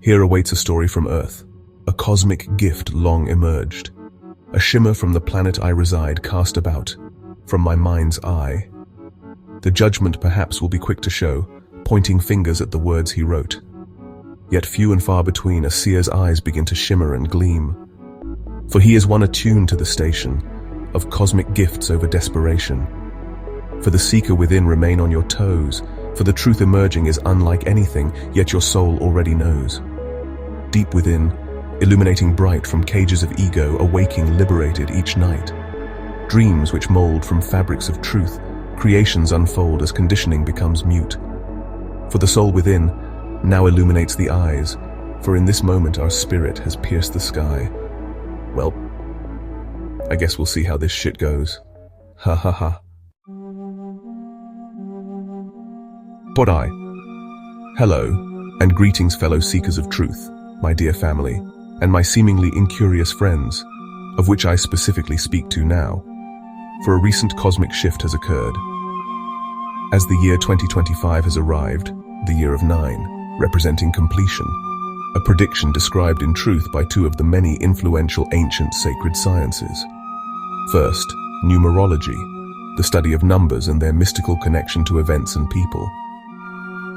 Here awaits a story from Earth, a cosmic gift long emerged, a shimmer from the planet I reside cast about, from my mind's eye. The judgment perhaps will be quick to show, pointing fingers at the words he wrote. Yet few and far between a seer's eyes begin to shimmer and gleam. For he is one attuned to the station of cosmic gifts over desperation. For the seeker within remain on your toes, for the truth emerging is unlike anything, yet your soul already knows. Deep within, illuminating bright from cages of ego, awaking liberated each night. Dreams which mold from fabrics of truth, creations unfold as conditioning becomes mute. For the soul within now illuminates the eyes, for in this moment our spirit has pierced the sky. Well, I guess we'll see how this shit goes. Ha ha ha. Podai. Hello, and greetings fellow seekers of truth, my dear family, and my seemingly incurious friends, of which I specifically speak to now, for a recent cosmic shift has occurred. As the year 2025 has arrived, the year of 9, representing completion, a prediction described in truth by two of the many influential ancient sacred sciences. First, numerology, the study of numbers and their mystical connection to events and people.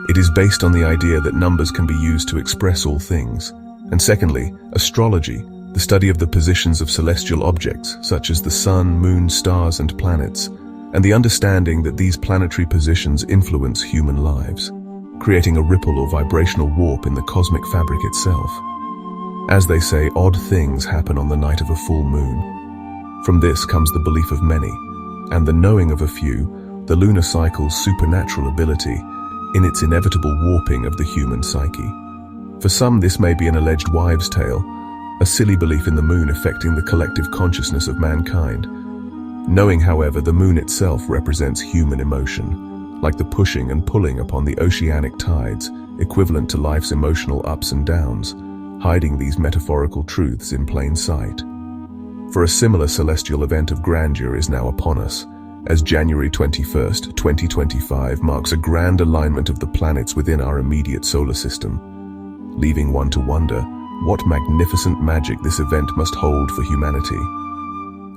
It is based on the idea that numbers can be used to express all things. And secondly, astrology, the study of the positions of celestial objects, such as the sun, moon, stars, and planets, and the understanding that these planetary positions influence human lives, creating a ripple or vibrational warp in the cosmic fabric itself. As they say, odd things happen on the night of a full moon. From this comes the belief of many, and the knowing of a few, the lunar cycle's supernatural ability in its inevitable warping of the human psyche. For some, this may be an alleged wives' tale, a silly belief in the moon affecting the collective consciousness of mankind. Knowing, however, the moon itself represents human emotion, like the pushing and pulling upon the oceanic tides, equivalent to life's emotional ups and downs, hiding these metaphorical truths in plain sight. For a similar celestial event of grandeur is now upon us, as January 21st, 2025 marks a grand alignment of the planets within our immediate solar system, leaving one to wonder what magnificent magic this event must hold for humanity.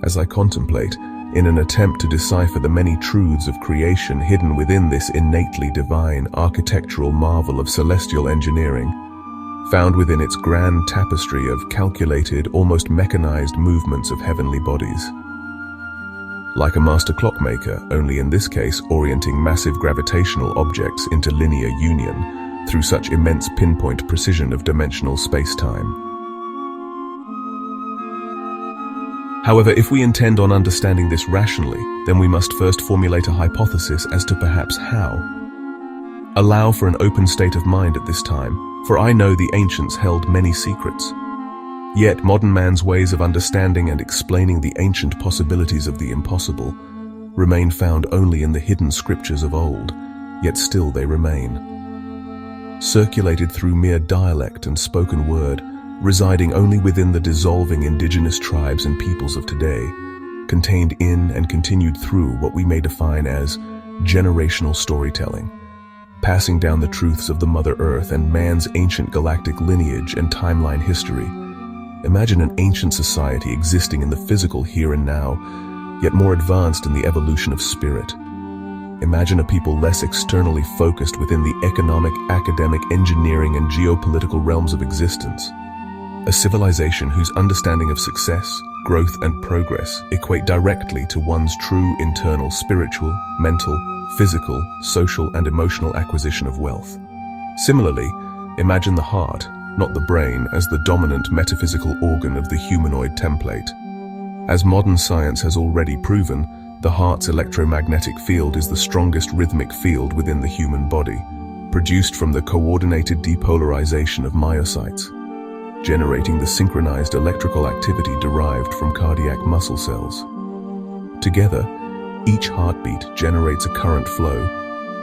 As I contemplate, in an attempt to decipher the many truths of creation hidden within this innately divine architectural marvel of celestial engineering, found within its grand tapestry of calculated, almost mechanized movements of heavenly bodies. Like a master clockmaker, only in this case orienting massive gravitational objects into linear union through such immense pinpoint precision of dimensional space-time. However, if we intend on understanding this rationally, then we must first formulate a hypothesis as to perhaps how. Allow for an open state of mind at this time, for I know the ancients held many secrets. Yet modern man's ways of understanding and explaining the ancient possibilities of the impossible remain found only in the hidden scriptures of old, yet still they remain. Circulated through mere dialect and spoken word, residing only within the dissolving indigenous tribes and peoples of today, contained in and continued through what we may define as generational storytelling, passing down the truths of the Mother Earth and man's ancient galactic lineage and timeline history. Imagine an ancient society existing in the physical here and now, yet more advanced in the evolution of spirit. Imagine a people less externally focused within the economic, academic, engineering, and geopolitical realms of existence. A civilization whose understanding of success, growth, and progress equate directly to one's true internal spiritual, mental, physical, social, and emotional acquisition of wealth. Similarly, imagine the heart, not the brain, as the dominant metaphysical organ of the humanoid template. As modern science has already proven, the heart's electromagnetic field is the strongest rhythmic field within the human body, produced from the coordinated depolarization of myocytes, generating the synchronized electrical activity derived from cardiac muscle cells. Together, each heartbeat generates a current flow,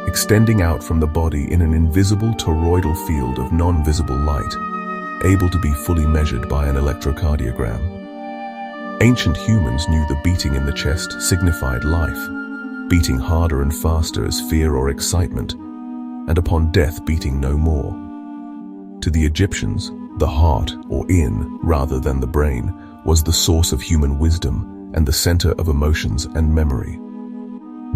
extending out from the body in an invisible toroidal field of non-visible light, able to be fully measured by an electrocardiogram. Ancient humans knew the beating in the chest signified life, beating harder and faster as fear or excitement, and upon death beating no more. To the Egyptians, the heart, or yin, rather than the brain, was the source of human wisdom and the center of emotions and memory.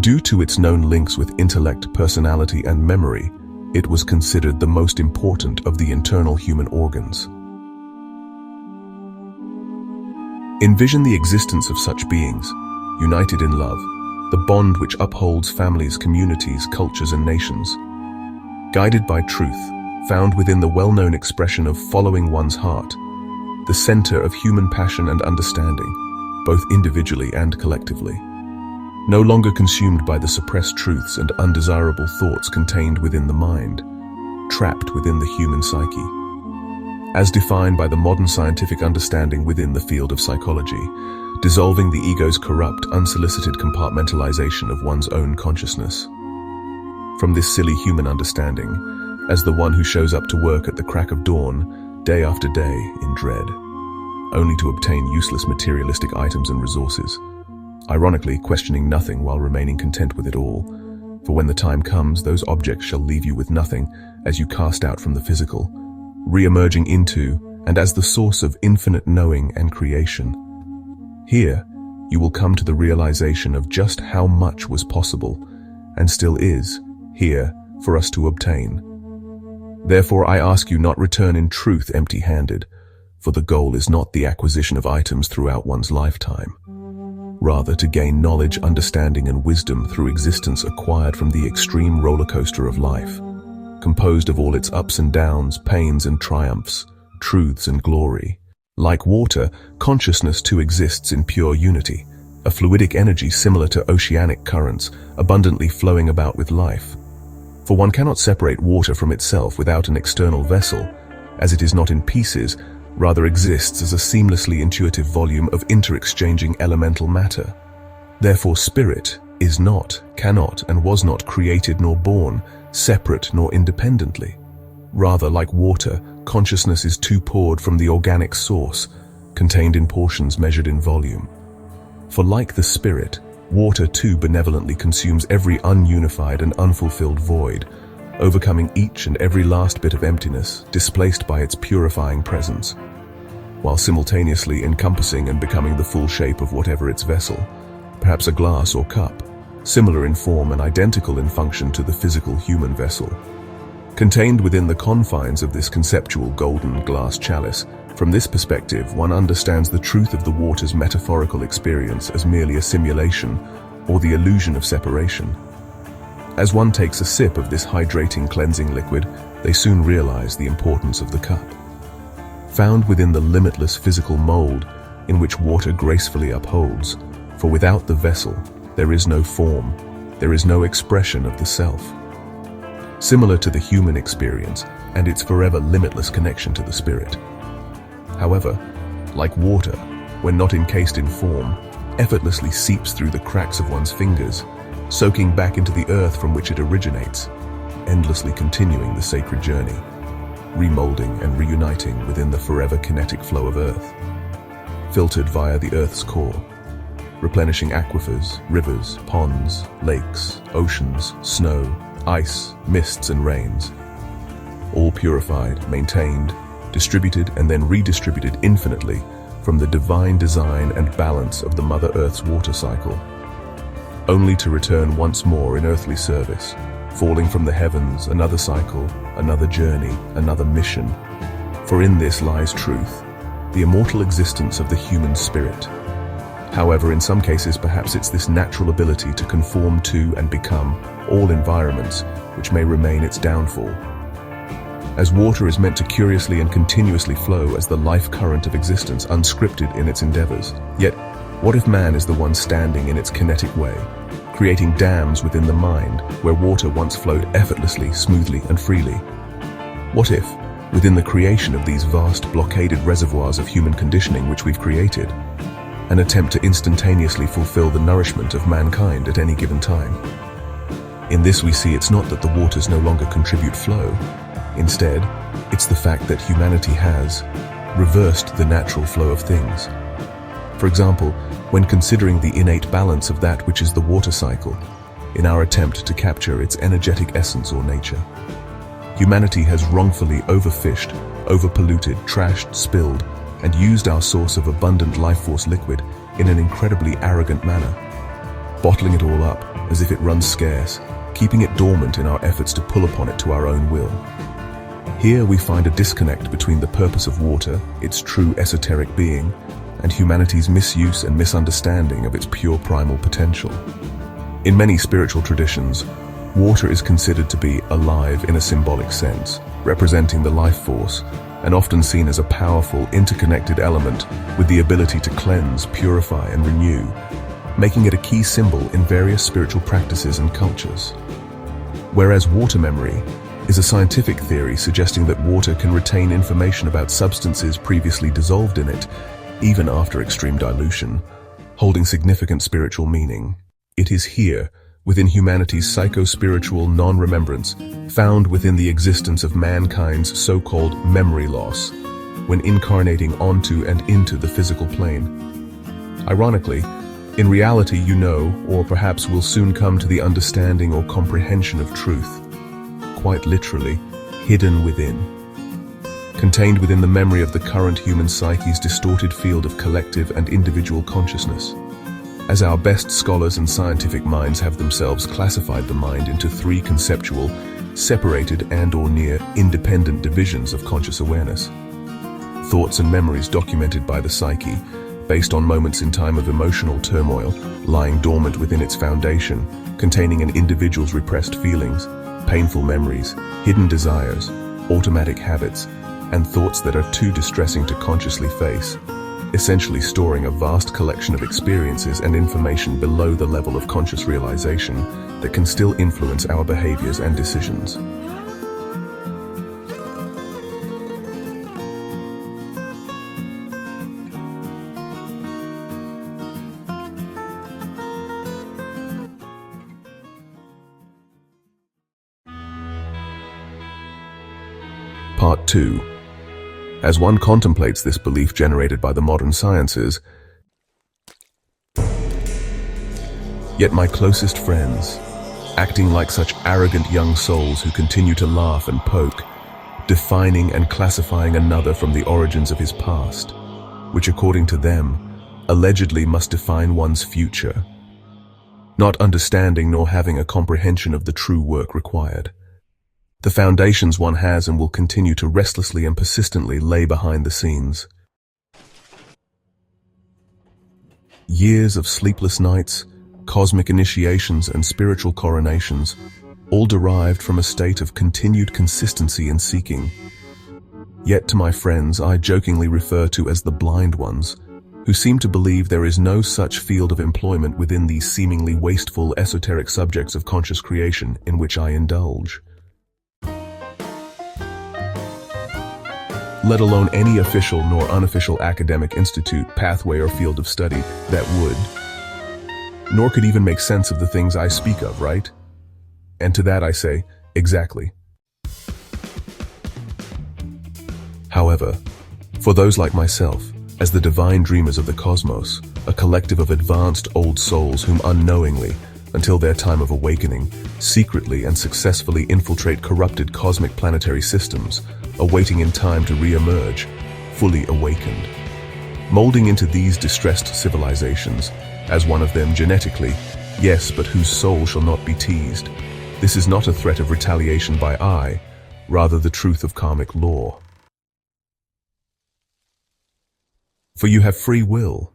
Due to its known links with intellect, personality, and memory, it was considered the most important of the internal human organs. Envision the existence of such beings, united in love, the bond which upholds families, communities, cultures, and nations. Guided by truth, found within the well-known expression of following one's heart, the center of human passion and understanding, both individually and collectively. No longer consumed by the suppressed truths and undesirable thoughts contained within the mind, trapped within the human psyche. As defined by the modern scientific understanding within the field of psychology, dissolving the ego's corrupt, unsolicited compartmentalization of one's own consciousness. From this silly human understanding, as the one who shows up to work at the crack of dawn, day after day, in dread, only to obtain useless materialistic items and resources, ironically questioning nothing while remaining content with it all. For when the time comes, those objects shall leave you with nothing as you cast out from the physical, re-emerging into and as the source of infinite knowing and creation. Here, you will come to the realization of just how much was possible, and still is, here, for us to obtain. Therefore, I ask you not return in truth empty-handed, for the goal is not the acquisition of items throughout one's lifetime. Rather, to gain knowledge, understanding, and wisdom through existence acquired from the extreme roller coaster of life, composed of all its ups and downs, pains and triumphs, truths and glory. Like water, consciousness too exists in pure unity, a fluidic energy similar to oceanic currents, abundantly flowing about with life. For one cannot separate water from itself without an external vessel, as it is not in pieces, rather exists as a seamlessly intuitive volume of inter-exchanging elemental matter. Therefore, spirit is not, cannot, and was not created nor born, separate nor independently. Rather, like water, consciousness is too poured from the organic source, contained in portions measured in volume. For like the spirit, water too benevolently consumes every ununified and unfulfilled void, overcoming each and every last bit of emptiness displaced by its purifying presence, while simultaneously encompassing and becoming the full shape of whatever its vessel, perhaps a glass or cup, similar in form and identical in function to the physical human vessel. Contained within the confines of this conceptual golden glass chalice, from this perspective, one understands the truth of the water's metaphorical experience as merely a simulation or the illusion of separation. As one takes a sip of this hydrating, cleansing liquid, they soon realize the importance of the cup. Found within the limitless physical mold in which water gracefully upholds, for without the vessel, there is no form, there is no expression of the self. Similar to the human experience and its forever limitless connection to the spirit. However, like water, when not encased in form, effortlessly seeps through the cracks of one's fingers, soaking back into the earth from which it originates, endlessly continuing the sacred journey, remolding and reuniting within the forever kinetic flow of earth, filtered via the earth's core, replenishing aquifers, rivers, ponds, lakes, oceans, snow, ice, mists and rains, all purified, maintained, distributed and then redistributed infinitely from the divine design and balance of the Mother Earth's water cycle, only to return once more in earthly service, falling from the heavens, another cycle, another journey, another mission. For in this lies truth, the immortal existence of the human spirit. However, in some cases, perhaps it's this natural ability to conform to and become all environments which may remain its downfall. As water is meant to curiously and continuously flow as the life current of existence, unscripted in its endeavors. Yet, what if man is the one standing in its kinetic way, creating dams within the mind where water once flowed effortlessly, smoothly, and freely? What if, within the creation of these vast blockaded reservoirs of human conditioning which we've created, an attempt to instantaneously fulfill the nourishment of mankind at any given time? In this we see it's not that the waters no longer contribute flow. Instead, it's the fact that humanity has reversed the natural flow of things. For example, when considering the innate balance of that which is the water cycle, in our attempt to capture its energetic essence or nature. Humanity has wrongfully overfished, overpolluted, trashed, spilled, and used our source of abundant life force liquid in an incredibly arrogant manner, bottling it all up as if it runs scarce, keeping it dormant in our efforts to pull upon it to our own will. Here we find a disconnect between the purpose of water, its true esoteric being, and humanity's misuse and misunderstanding of its pure primal potential. In many spiritual traditions, water is considered to be alive in a symbolic sense, representing the life force, and often seen as a powerful, interconnected element with the ability to cleanse, purify, and renew, making it a key symbol in various spiritual practices and cultures. Whereas water memory is a scientific theory suggesting that water can retain information about substances previously dissolved in it, even after extreme dilution, holding significant spiritual meaning. It is here, within humanity's psycho-spiritual non-remembrance, found within the existence of mankind's so-called memory loss, when incarnating onto and into the physical plane. Ironically, in reality you know, or perhaps will soon come to the understanding or comprehension of truth, quite literally, hidden within. Contained within the memory of the current human psyche's distorted field of collective and individual consciousness. As our best scholars and scientific minds have themselves classified the mind into three conceptual, separated and/or near independent divisions of conscious awareness. Thoughts and memories documented by the psyche, based on moments in time of emotional turmoil, lying dormant within its foundation, containing an individual's repressed feelings, painful memories, hidden desires, automatic habits, and thoughts that are too distressing to consciously face, essentially storing a vast collection of experiences and information below the level of conscious realization that can still influence our behaviors and decisions. Part 2. As one contemplates this belief generated by the modern sciences, yet my closest friends, acting like such arrogant young souls who continue to laugh and poke, defining and classifying another from the origins of his past, which according to them, allegedly must define one's future, not understanding nor having a comprehension of the true work required. The foundations one has and will continue to restlessly and persistently lay behind the scenes. Years of sleepless nights, cosmic initiations and spiritual coronations, all derived from a state of continued consistency in seeking. Yet to my friends I jokingly refer to as the blind ones, who seem to believe there is no such field of employment within these seemingly wasteful esoteric subjects of conscious creation in which I indulge. Let alone any official nor unofficial academic institute, pathway, or field of study that would, nor could even make sense of the things I speak of, right? And to that I say, exactly. However, for those like myself, as the divine dreamers of the cosmos, a collective of advanced old souls whom unknowingly, until their time of awakening, secretly and successfully infiltrate corrupted cosmic planetary systems, awaiting in time to re-emerge, fully awakened. Molding into these distressed civilizations, as one of them genetically, yes, but whose soul shall not be teased. This is not a threat of retaliation by I, rather the truth of karmic law. For you have free will.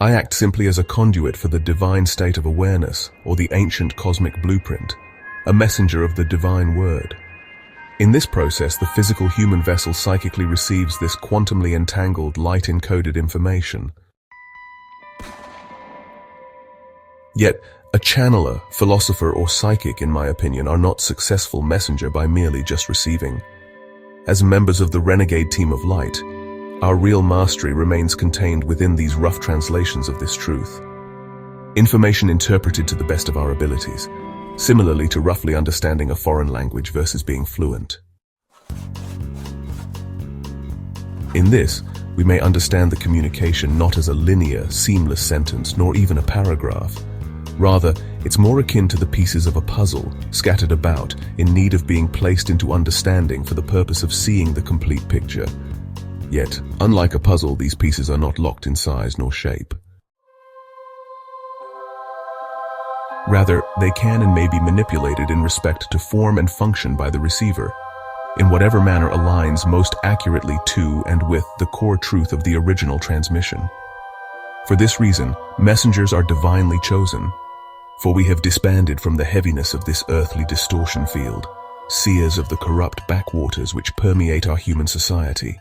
I act simply as a conduit for the divine state of awareness, or the ancient cosmic blueprint, a messenger of the divine word. In this process, the physical human vessel psychically receives this quantumly entangled, light-encoded information. Yet, a channeler, philosopher, or psychic, in my opinion, are not successful messenger by merely just receiving. As members of the renegade team of light, our real mastery remains contained within these rough translations of this truth. Information interpreted to the best of our abilities, similarly to roughly understanding a foreign language versus being fluent. In this, we may understand the communication not as a linear, seamless sentence, nor even a paragraph. Rather, It's more akin to the pieces of a puzzle, scattered about, in need of being placed into understanding for the purpose of seeing the complete picture. Yet, unlike a puzzle, these pieces are not locked in size nor shape. Rather, they can and may be manipulated in respect to form and function by the receiver, in whatever manner aligns most accurately to and with the core truth of the original transmission. For this reason, messengers are divinely chosen, for we have disbanded from the heaviness of this earthly distortion field, seers of the corrupt backwaters which permeate our human society.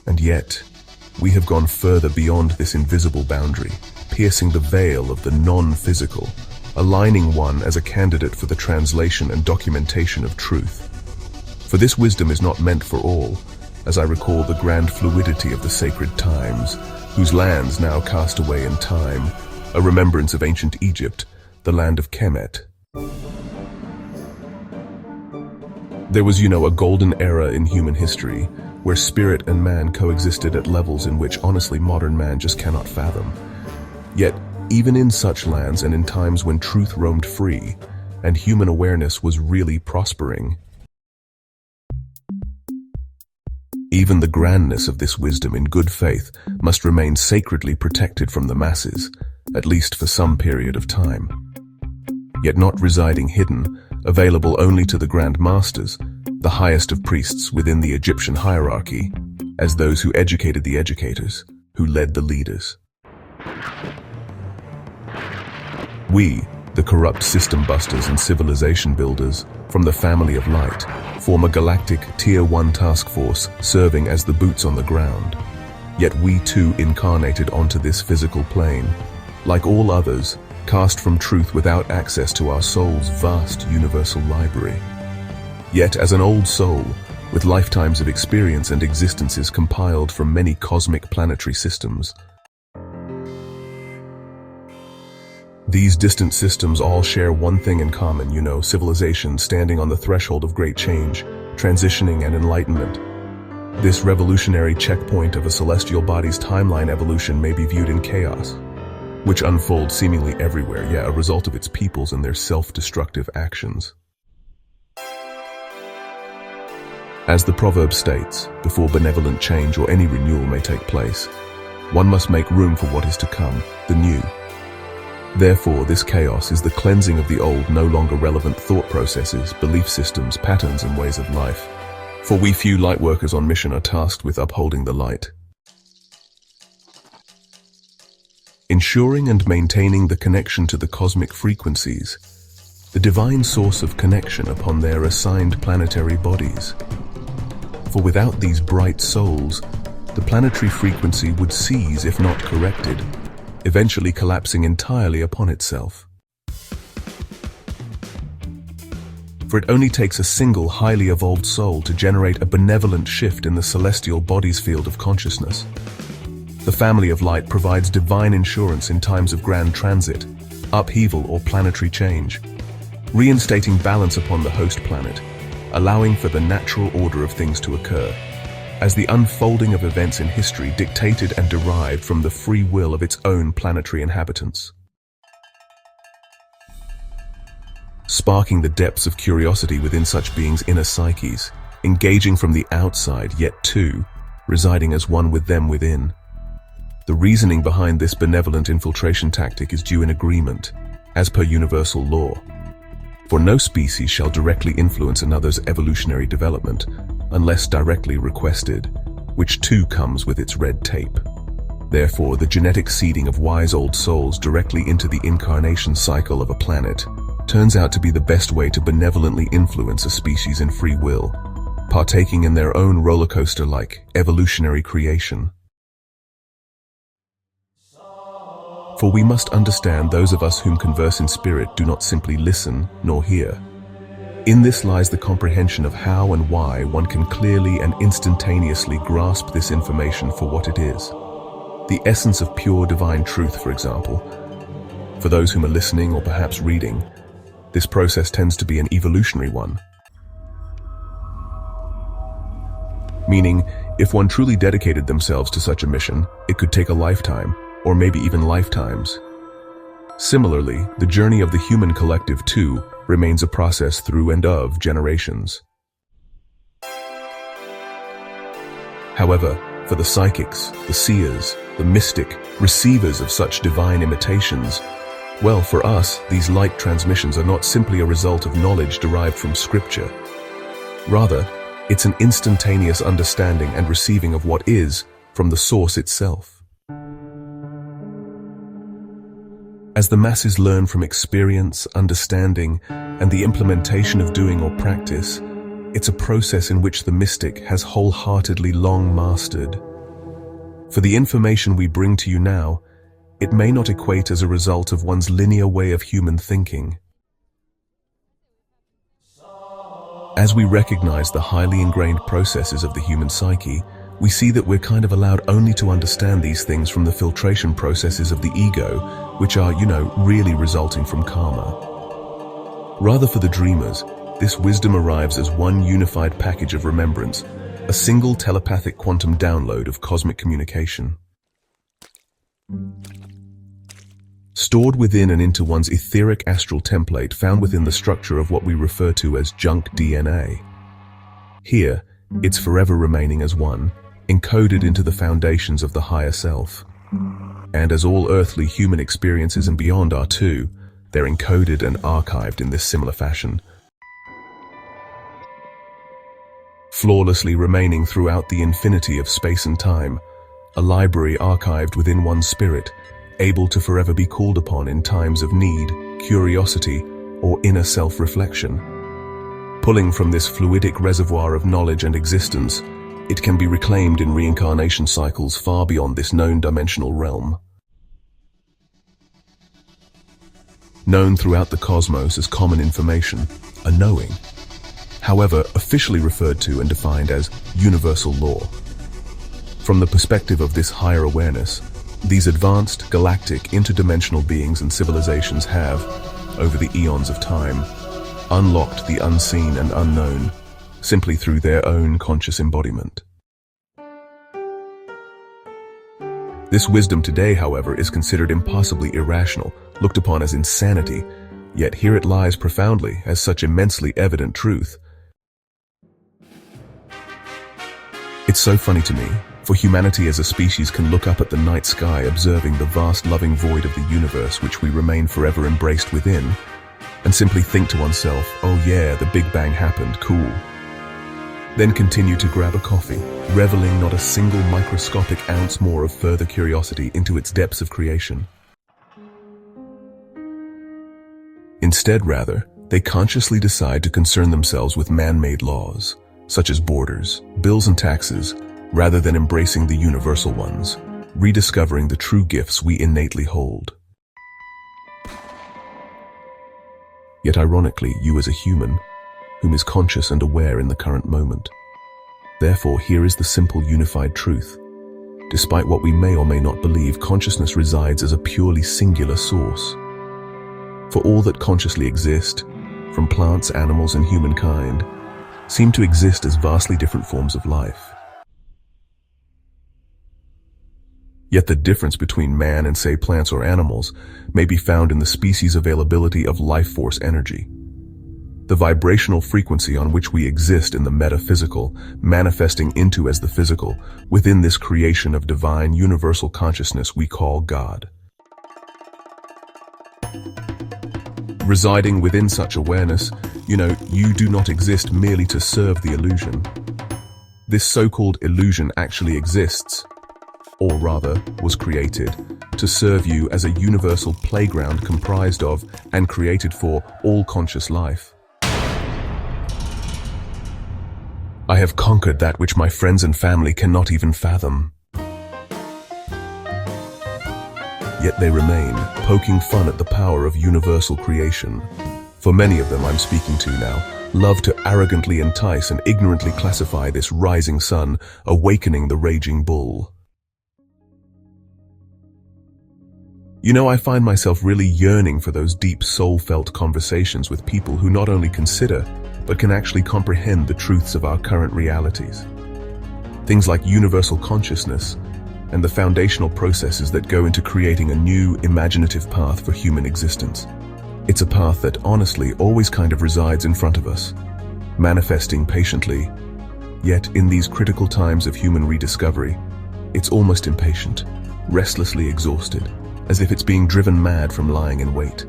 And yet, we have gone further beyond this invisible boundary, piercing the veil of the non-physical, aligning one as a candidate for the translation and documentation of truth. For this wisdom is not meant for all, as I recall the grand fluidity of the sacred times, whose lands now cast away in time, a remembrance of ancient Egypt, the land of Kemet. There was, a golden era in human history, where spirit and man coexisted at levels in which honestly modern man just cannot fathom. Yet, even in such lands and in times when truth roamed free, and human awareness was really prospering, even the grandness of this wisdom in good faith must remain sacredly protected from the masses, at least for some period of time. Yet not residing hidden, available only to the Grand Masters, the highest of priests within the Egyptian hierarchy, as those who educated the educators, who led the leaders. We, the corrupt system busters and civilization builders, from the family of light, form a galactic Tier 1 task force serving as the boots on the ground. Yet we too incarnated onto this physical plane, like all others, cast from truth without access to our soul's vast universal library. Yet as an old soul, with lifetimes of experience and existences compiled from many cosmic planetary systems, these distant systems all share one thing in common, civilization standing on the threshold of great change, transitioning and enlightenment. This revolutionary checkpoint of a celestial body's timeline evolution may be viewed in chaos, which unfolds seemingly everywhere, a result of its peoples and their self-destructive actions. As the proverb states, before benevolent change or any renewal may take place, one must make room for what is to come, the new. Therefore, this chaos is the cleansing of the old, no longer relevant thought processes, belief systems, patterns, and ways of life. For we few lightworkers on mission are tasked with upholding the light, ensuring and maintaining the connection to the cosmic frequencies, the divine source of connection upon their assigned planetary bodies. For without these bright souls, the planetary frequency would cease if not corrected, eventually collapsing entirely upon itself. For it only takes a single highly evolved soul to generate a benevolent shift in the celestial body's field of consciousness. The family of light provides divine insurance in times of grand transit, upheaval or planetary change, reinstating balance upon the host planet, allowing for the natural order of things to occur, as the unfolding of events in history dictated and derived from the free will of its own planetary inhabitants. Sparking the depths of curiosity within such beings' inner psyches, engaging from the outside, yet too, residing as one with them within. The reasoning behind this benevolent infiltration tactic is due in agreement, as per universal law. For no species shall directly influence another's evolutionary development, unless directly requested, which too comes with its red tape. Therefore, the genetic seeding of wise old souls directly into the incarnation cycle of a planet turns out to be the best way to benevolently influence a species in free will, partaking in their own roller coaster-like evolutionary creation. For we must understand those of us whom converse in spirit do not simply listen nor hear. In this lies the comprehension of how and why one can clearly and instantaneously grasp this information for what it is. The essence of pure divine truth, for example. For those whom are listening or perhaps reading, this process tends to be an evolutionary one. Meaning, if one truly dedicated themselves to such a mission, it could take a lifetime, or maybe even lifetimes. Similarly, the journey of the human collective too remains a process through and of generations. However, for the psychics, the seers, the mystic, receivers of such divine imitations, well, for us, these light transmissions are not simply a result of knowledge derived from scripture. Rather, it's an instantaneous understanding and receiving of what is from the source itself. As the masses learn from experience, understanding, and the implementation of doing or practice, it's a process in which the mystic has wholeheartedly long mastered. For the information we bring to you now, it may not equate as a result of one's linear way of human thinking. As we recognize the highly ingrained processes of the human psyche, we see that we're kind of allowed only to understand these things from the filtration processes of the ego, which are, really resulting from karma. Rather, for the dreamers, this wisdom arrives as one unified package of remembrance, a single telepathic quantum download of cosmic communication. Stored within and into one's etheric astral template found within the structure of what we refer to as junk DNA. Here, it's forever remaining as one, encoded into the foundations of the higher self. And as all earthly human experiences and beyond are too, they're encoded and archived in this similar fashion, flawlessly remaining throughout the infinity of space and time, a library archived within one's spirit, able to forever be called upon in times of need, curiosity, or inner self-reflection. Pulling from this fluidic reservoir of knowledge and existence, it can be reclaimed in reincarnation cycles far beyond this known dimensional realm. Known throughout the cosmos as common information, a knowing, however officially referred to and defined as universal law. From the perspective of this higher awareness, these advanced, galactic, interdimensional beings and civilizations have, over the eons of time, unlocked the unseen and unknown, simply through their own conscious embodiment. This wisdom today, however, is considered impossibly irrational, looked upon as insanity, yet here it lies profoundly as such immensely evident truth. It's so funny to me, for humanity as a species can look up at the night sky observing the vast loving void of the universe which we remain forever embraced within, and simply think to oneself, oh yeah, the Big Bang happened, cool. Then continue to grab a coffee, reveling not a single microscopic ounce more of further curiosity into its depths of creation. Instead, rather, they consciously decide to concern themselves with man-made laws, such as borders, bills and taxes, rather than embracing the universal ones, rediscovering the true gifts we innately hold. Yet ironically, you as a human, whom is conscious and aware in the current moment. Therefore, here is the simple unified truth. Despite what we may or may not believe, consciousness resides as a purely singular source. For all that consciously exist, from plants, animals, and humankind, seem to exist as vastly different forms of life. Yet the difference between man and, say, plants or animals may be found in the species availability of life force energy. The vibrational frequency on which we exist in the metaphysical, manifesting into as the physical, within this creation of divine universal consciousness we call God. Residing within such awareness, you do not exist merely to serve the illusion. This so-called illusion actually exists, or rather, was created, to serve you as a universal playground comprised of and created for all conscious life. I have conquered that which my friends and family cannot even fathom. Yet they remain, poking fun at the power of universal creation. For many of them I'm speaking to now, love to arrogantly entice and ignorantly classify this rising sun, awakening the raging bull. I find myself really yearning for those deep soul-felt conversations with people who not only consider, but can actually comprehend the truths of our current realities. Things like universal consciousness, and the foundational processes that go into creating a new, imaginative path for human existence. It's a path that, honestly, always kind of resides in front of us, manifesting patiently. Yet, in these critical times of human rediscovery, it's almost impatient, restlessly exhausted, as if it's being driven mad from lying in wait.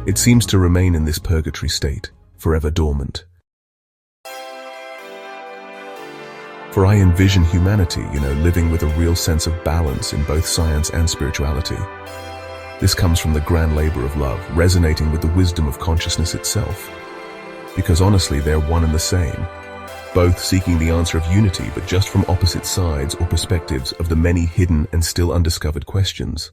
It seems to remain in this purgatory state, forever dormant. For I envision humanity, living with a real sense of balance in both science and spirituality. This comes from the grand labor of love, resonating with the wisdom of consciousness itself. Because honestly, they're one and the same, both seeking the answer of unity, but just from opposite sides or perspectives of the many hidden and still undiscovered questions.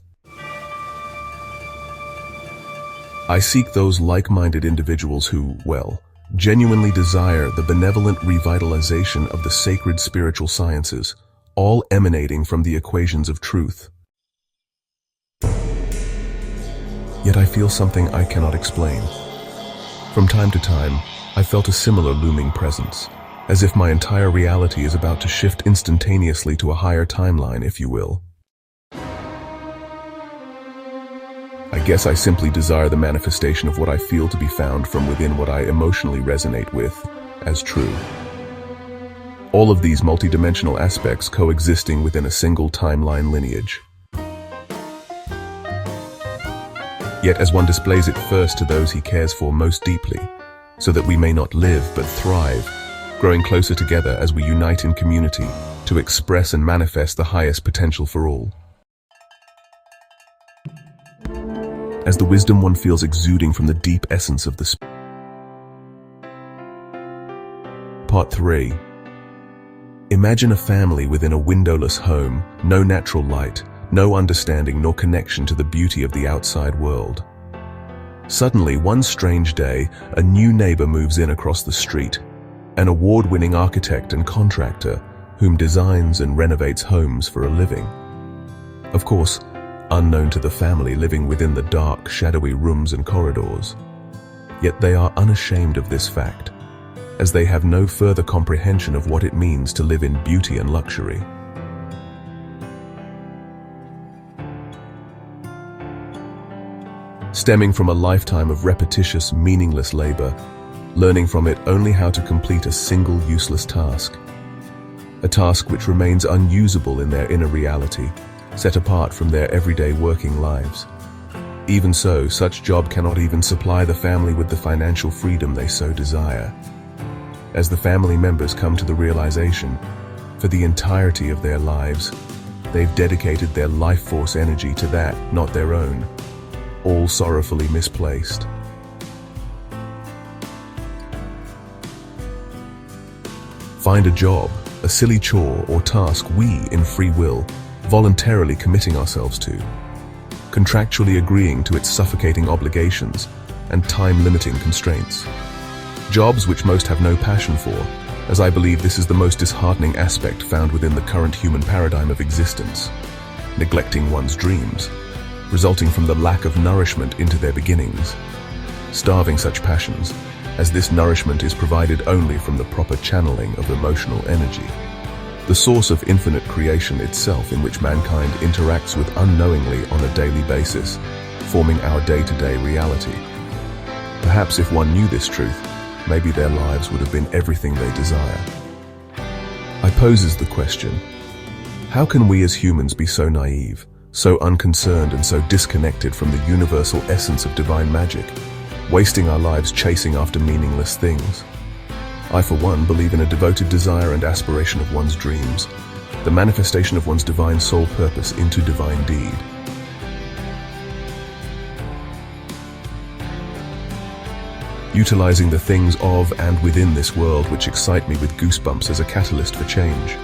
I seek those like-minded individuals who, genuinely desire the benevolent revitalization of the sacred spiritual sciences, all emanating from the equations of truth. Yet I feel something I cannot explain. From time to time, I felt a similar looming presence, as if my entire reality is about to shift instantaneously to a higher timeline, if you will. I guess I simply desire the manifestation of what I feel to be found from within what I emotionally resonate with as true. All of these multidimensional aspects coexisting within a single timeline lineage. Yet as one displays it first to those he cares for most deeply, so that we may not live but thrive, growing closer together as we unite in community to express and manifest the highest potential for all. As the wisdom one feels exuding from the deep essence of the spirit. Part 3. Imagine a family within a windowless home, no natural light, no understanding nor connection to the beauty of the outside world. Suddenly, one strange day, a new neighbor moves in across the street, an award-winning architect and contractor whom designs and renovates homes for a living. Of course, unknown to the family living within the dark, shadowy rooms and corridors. Yet they are unashamed of this fact, as they have no further comprehension of what it means to live in beauty and luxury. Stemming from a lifetime of repetitious, meaningless labor, learning from it only how to complete a single useless task. A task which remains unusable in their inner reality, set apart from their everyday working lives. Even so, such job cannot even supply the family with the financial freedom they so desire. As the family members come to the realization, for the entirety of their lives, they've dedicated their life force energy to that, not their own, all sorrowfully misplaced. Find a job, a silly chore or task we, in free will, voluntarily committing ourselves to, contractually agreeing to its suffocating obligations and time-limiting constraints. Jobs which most have no passion for, as I believe this is the most disheartening aspect found within the current human paradigm of existence, neglecting one's dreams, resulting from the lack of nourishment into their beginnings, starving such passions, as this nourishment is provided only from the proper channeling of emotional energy. The source of infinite creation itself in which mankind interacts with unknowingly on a daily basis, forming our day-to-day reality. Perhaps if one knew this truth, maybe their lives would have been everything they desire. I poses the question, how can we as humans be so naive, so unconcerned and so disconnected from the universal essence of divine magic, wasting our lives chasing after meaningless things? I, for one, believe in a devoted desire and aspiration of one's dreams, the manifestation of one's divine soul purpose into divine deed. Utilizing the things of and within this world which excite me with goosebumps as a catalyst for change.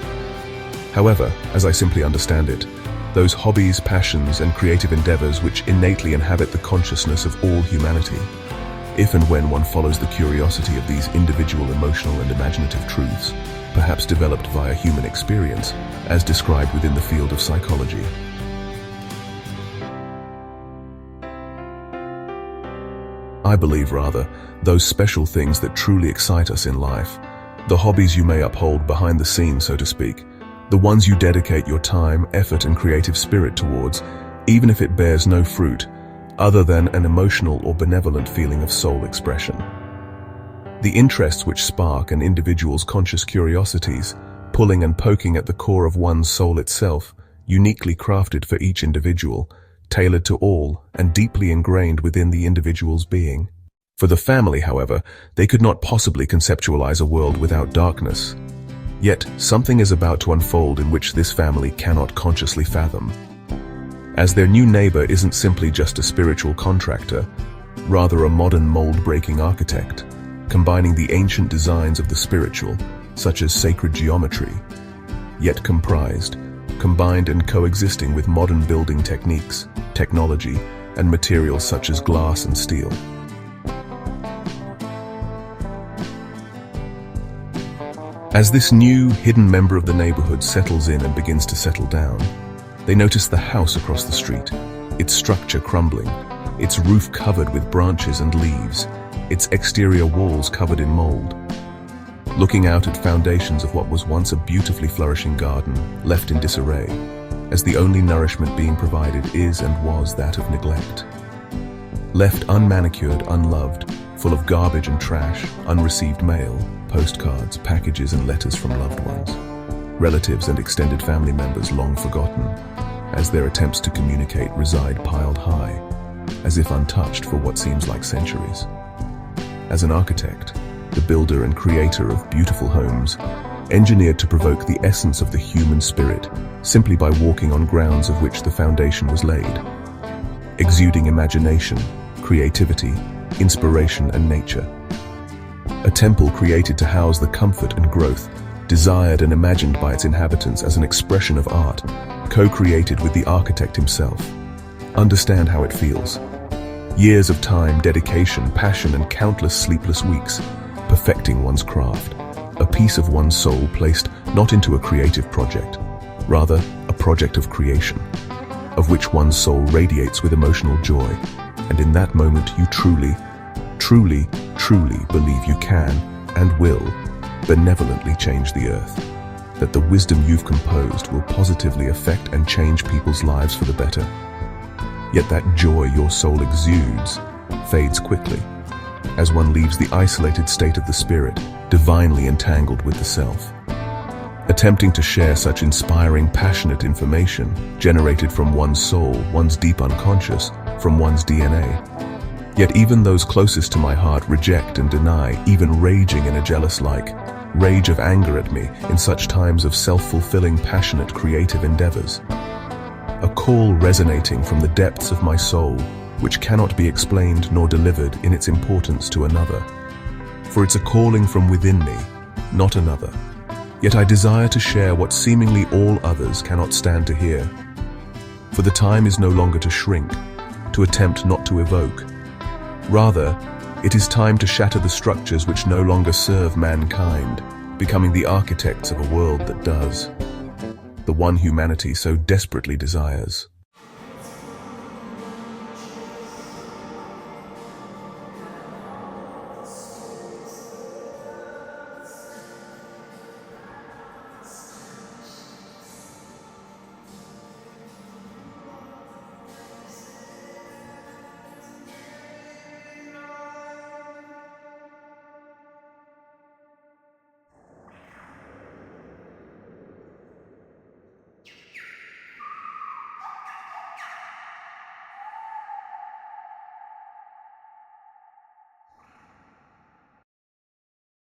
However, as I simply understand it, those hobbies, passions, and creative endeavors which innately inhabit the consciousness of all humanity, if and when one follows the curiosity of these individual emotional and imaginative truths, perhaps developed via human experience, as described within the field of psychology. I believe, rather, those special things that truly excite us in life, the hobbies you may uphold behind the scenes, so to speak, the ones you dedicate your time, effort, and creative spirit towards, even if it bears no fruit, other than an emotional or benevolent feeling of soul expression. The interests which spark an individual's conscious curiosities, pulling and poking at the core of one's soul itself, uniquely crafted for each individual, tailored to all, and deeply ingrained within the individual's being. For the family, however, they could not possibly conceptualize a world without darkness. Yet, something is about to unfold in which this family cannot consciously fathom. As their new neighbor isn't simply just a spiritual contractor, rather a modern mold-breaking architect, combining the ancient designs of the spiritual, such as sacred geometry, yet combined and coexisting with modern building techniques, technology, and materials such as glass and steel. As this new, hidden member of the neighborhood settles in and begins to settle down, they notice the house across the street, its structure crumbling, its roof covered with branches and leaves, its exterior walls covered in mold. Looking out at foundations of what was once a beautifully flourishing garden, left in disarray, as the only nourishment being provided is and was that of neglect. Left unmanicured, unloved, full of garbage and trash, unreceived mail, postcards, packages and letters from loved ones. Relatives and extended family members long forgotten, as their attempts to communicate reside piled high, as if untouched for what seems like centuries. As an architect, the builder and creator of beautiful homes, engineered to provoke the essence of the human spirit simply by walking on grounds of which the foundation was laid, exuding imagination, creativity, inspiration and nature. A temple created to house the comfort and growth, desired and imagined by its inhabitants as an expression of art, co-created with the architect himself. Understand how it feels. Years of time, dedication, passion, and countless sleepless weeks, perfecting one's craft, a piece of one's soul placed not into a creative project, rather a project of creation, of which one's soul radiates with emotional joy, and in that moment you truly believe you can and will benevolently change the earth, that the wisdom you've composed will positively affect and change people's lives for the better. Yet that joy your soul exudes fades quickly, as one leaves the isolated state of the spirit, divinely entangled with the self. Attempting to share such inspiring, passionate information generated from one's soul, one's deep unconscious, from one's DNA. Yet even those closest to my heart reject and deny, even raging in a jealous-like rage of anger at me in such times of self-fulfilling, passionate, creative endeavors. A call resonating from the depths of my soul, which cannot be explained nor delivered in its importance to another. For it's a calling from within me, not another. Yet I desire to share what seemingly all others cannot stand to hear. For the time is no longer to shrink, to attempt not to evoke. Rather, it is time to shatter the structures which no longer serve mankind, becoming the architects of a world that does. The one humanity so desperately desires.